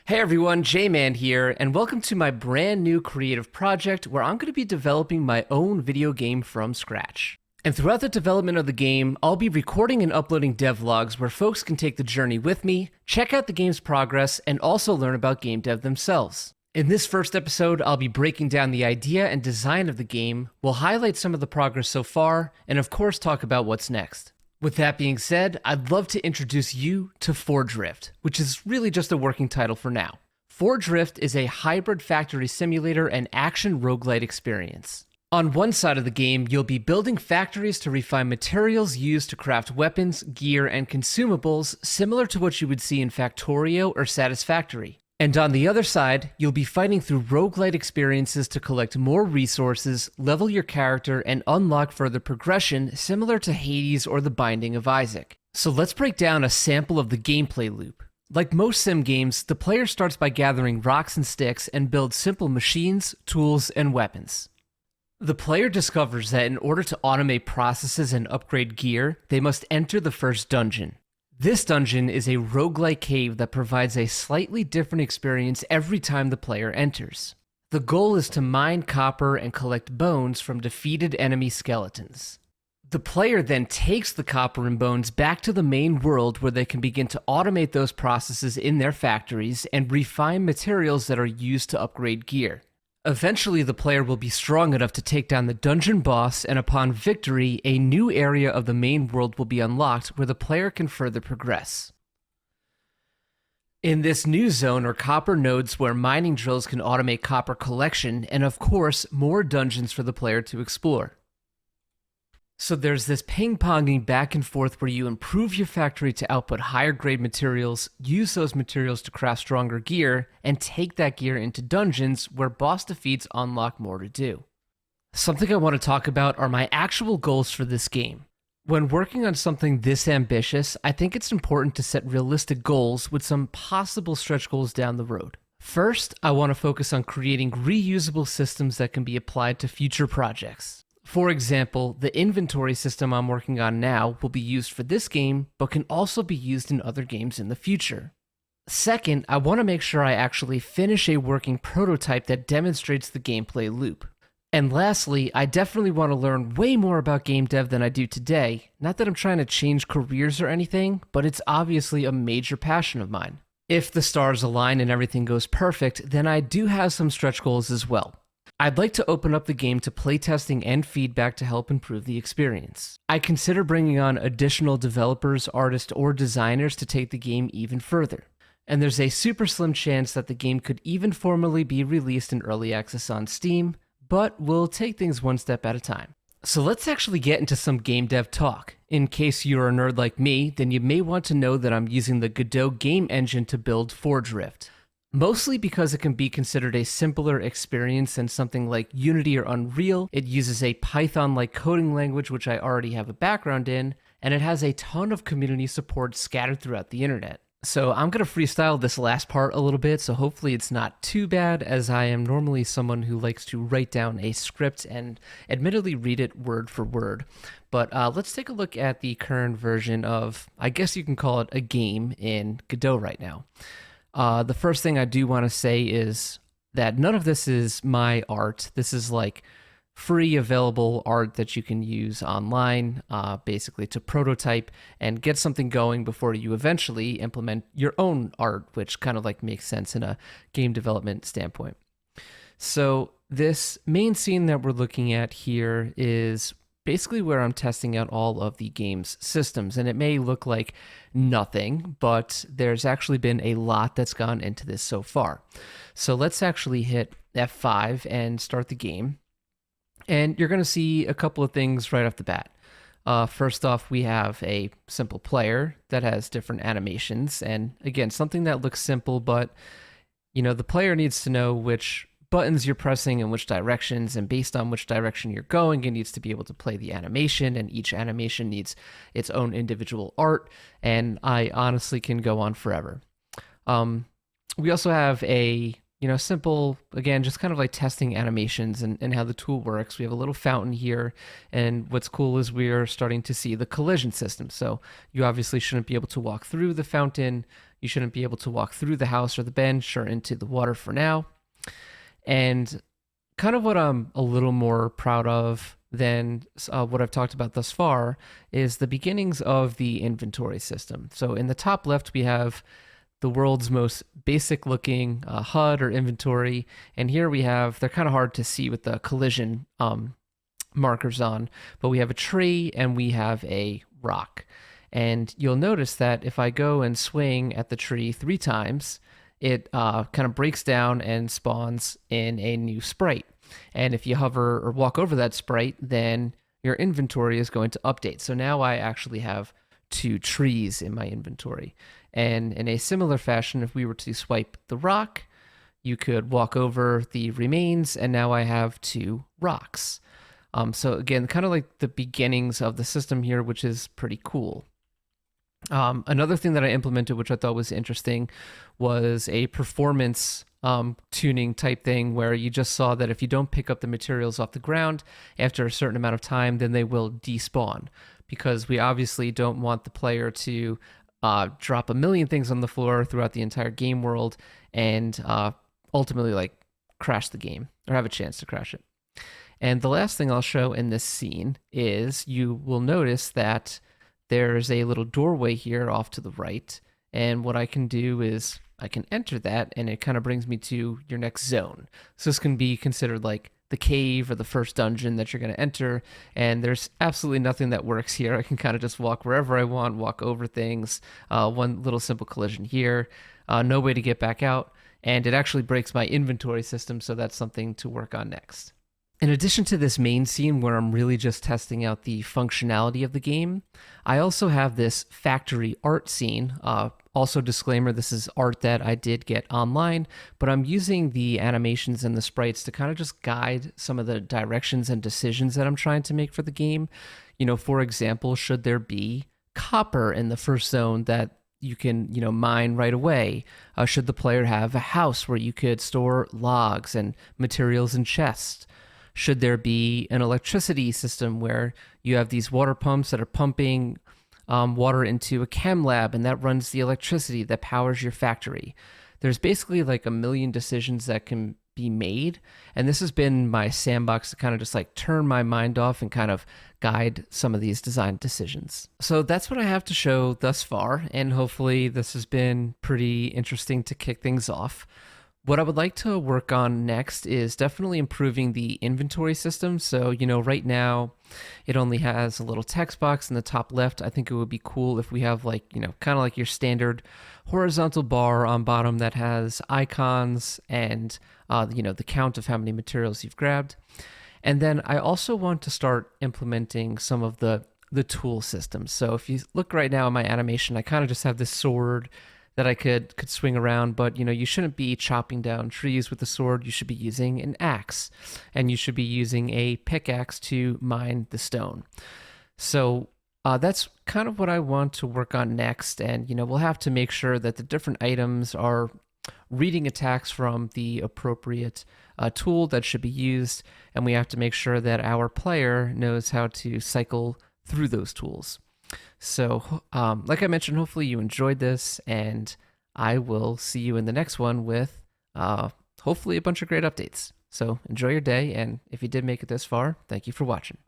Hey everyone, J-Man here, and welcome to my brand new creative project where I'm going to be developing my own video game from scratch. And throughout the development of the game, I'll be recording and uploading devlogs where folks can take the journey with me, check out the game's progress, and also learn about game dev themselves. In this first episode, I'll be breaking down the idea and design of the game, we'll highlight some of the progress so far, and of course talk about what's next. With that being said, I'd love to introduce you to Forge Rift, which is really just a working title for now. Forge Rift is a hybrid factory simulator and action roguelite experience. On one side of the game, you'll be building factories to refine materials used to craft weapons, gear, and consumables similar to what you would see in Factorio or Satisfactory. And on the other side, you'll be fighting through roguelite experiences to collect more resources, level your character, and unlock further progression similar to Hades or The Binding of Isaac. So let's break down a sample of the gameplay loop. Like most sim games, the player starts by gathering rocks and sticks and builds simple machines, tools, and weapons. The player discovers that in order to automate processes and upgrade gear, they must enter the first dungeon. This dungeon is a roguelike cave that provides a slightly different experience every time the player enters. The goal is to mine copper and collect bones from defeated enemy skeletons. The player then takes the copper and bones back to the main world where they can begin to automate those processes in their factories and refine materials that are used to upgrade gear. Eventually, the player will be strong enough to take down the dungeon boss, and upon victory, a new area of the main world will be unlocked where the player can further progress. In this new zone are copper nodes where mining drills can automate copper collection, and of course, more dungeons for the player to explore. So there's this ping-ponging back and forth where you improve your factory to output higher grade materials, use those materials to craft stronger gear, and take that gear into dungeons where boss defeats unlock more to do. Something I want to talk about are my actual goals for this game. When working on something this ambitious, I think it's important to set realistic goals with some possible stretch goals down the road. First, I want to focus on creating reusable systems that can be applied to future projects. For example, the inventory system I'm working on now will be used for this game, but can also be used in other games in the future. Second, I want to make sure I actually finish a working prototype that demonstrates the gameplay loop. And lastly, I definitely want to learn way more about game dev than I do today. Not that I'm trying to change careers or anything, but it's obviously a major passion of mine. If the stars align and everything goes perfect, then I do have some stretch goals as well. I'd like to open up the game to playtesting and feedback to help improve the experience. I consider bringing on additional developers, artists, or designers to take the game even further. And there's a super slim chance that the game could even formally be released in early access on Steam, but we'll take things one step at a time. So let's actually get into some game dev talk. In case you're a nerd like me, then you may want to know that I'm using the Godot game engine to build Forge Rift. Mostly because it can be considered a simpler experience than something like Unity or Unreal. It uses a Python-like coding language, which I already have a background in, and it has a ton of community support scattered throughout the internet. So I'm going to freestyle this last part a little bit, so hopefully it's not too bad, as I am normally someone who likes to write down a script and admittedly read it word for word. But let's take a look at the current version of, I guess you can call it a game in Godot right now. The first thing I do want to say is that none of this is my art. This is like free available art that you can use online, basically to prototype and get something going before you eventually implement your own art, which kind of like makes sense in a game development standpoint. So this main scene that we're looking at here is basically where I'm testing out all of the game's systems, and it may look like nothing, but there's actually been a lot that's gone into this so far. So let's actually hit F5 and start the game, and you're going to see a couple of things right off the bat. First off, we have a simple player that has different animations, and again, something that looks simple, but the player needs to know which buttons you're pressing in which directions, and based on which direction you're going, it needs to be able to play the animation, and each animation needs its own individual art, and I honestly can go on forever. We also have a simple, again, just kind of like testing animations and how the tool works. We have a little fountain here, and what's cool is we're starting to see the collision system. So you obviously shouldn't be able to walk through the fountain. You shouldn't be able to walk through the house or the bench or into the water for now. And kind of what I'm a little more proud of than what I've talked about thus far is the beginnings of the inventory system. So in the top left, we have the world's most basic looking HUD or inventory. And here we have, they're kind of hard to see with the collision markers on, but we have a tree and we have a rock. And you'll notice that if I go and swing at the tree 3 times, it kind of breaks down and spawns in a new sprite. And if you hover or walk over that sprite, then your inventory is going to update. So now I actually have 2 trees in my inventory. And in a similar fashion, if we were to swipe the rock, you could walk over the remains, and now I have 2 rocks. So again, kind of like the beginnings of the system here, which is pretty cool. Another thing that I implemented, which I thought was interesting, was a performance tuning type thing where you just saw that if you don't pick up the materials off the ground after a certain amount of time, then they will despawn, because we obviously don't want the player to drop a million things on the floor throughout the entire game world and ultimately like crash the game or have a chance to crash it. And the last thing I'll show in this scene is you will notice that there's a little doorway here off to the right. And what I can do is I can enter that, and it kind of brings me to your next zone. So this can be considered like the cave or the first dungeon that you're going to enter. And there's absolutely nothing that works here. I can kind of just walk wherever I want, walk over things. One little simple collision here. No way to get back out. And it actually breaks my inventory system, so that's something to work on next. In addition to this main scene where I'm really just testing out the functionality of the game, I also have this factory art scene. Also, disclaimer, this is art that I did get online, but I'm using the animations and the sprites to kind of just guide some of the directions and decisions that I'm trying to make for the game. You know, for example, should there be copper in the first zone that you can, mine right away? Should the player have a house where you could store logs and materials in chests? Should there be an electricity system where you have these water pumps that are pumping water into a chem lab, and that runs the electricity that powers your factory? There's basically like a million decisions that can be made, and this has been my sandbox to kind of just like turn my mind off and kind of guide some of these design decisions. So that's what I have to show thus far, and hopefully this has been pretty interesting to kick things off. What I would like to work on next is definitely improving the inventory system. So, right now it only has a little text box in the top left. I think it would be cool if we have like, kind of like your standard horizontal bar on bottom that has icons and, the count of how many materials you've grabbed. And then I also want to start implementing some of the tool systems. So if you look right now in my animation, I kind of just have this sword that I could swing around, but you shouldn't be chopping down trees with a sword. You should be using an axe, and you should be using a pickaxe to mine the stone. So that's kind of what I want to work on next, and we'll have to make sure that the different items are reading attacks from the appropriate tool that should be used, and we have to make sure that our player knows how to cycle through those tools. So, like I mentioned, hopefully you enjoyed this, and I will see you in the next one with hopefully a bunch of great updates. So enjoy your day, and if you did make it this far, thank you for watching.